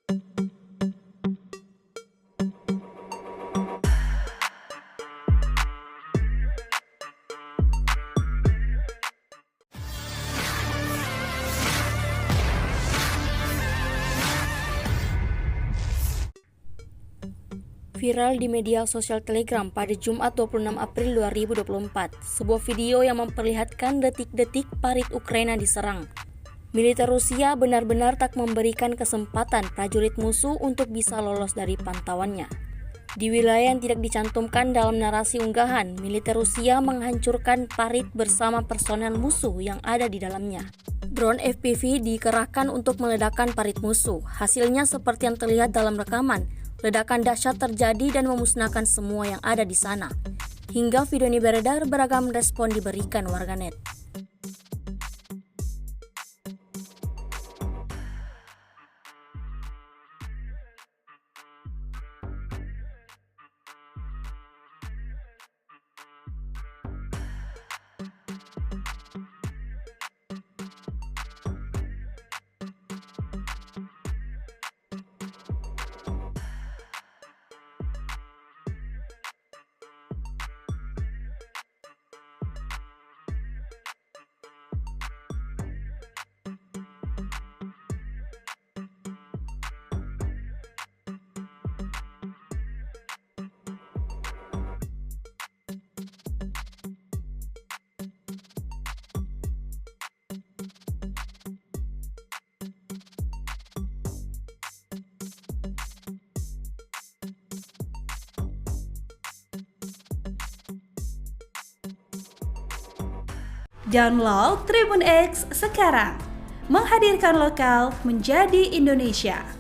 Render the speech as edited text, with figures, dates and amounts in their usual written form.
Viral di media sosial Telegram pada Jumat 26 April 2024, sebuah video yang memperlihatkan detik-detik parit Ukraina diserang. Militer Rusia benar-benar tak memberikan kesempatan prajurit musuh untuk bisa lolos dari pantauannya. Di wilayah yang tidak dicantumkan dalam narasi unggahan, militer Rusia menghancurkan parit bersama personel musuh yang ada di dalamnya. Drone FPV dikerahkan untuk meledakkan parit musuh. Hasilnya seperti yang terlihat dalam rekaman. Ledakan dahsyat terjadi dan memusnahkan semua yang ada di sana. Hingga video ini beredar, beragam respon diberikan warganet. Download Tribun X sekarang, menghadirkan lokal menjadi Indonesia.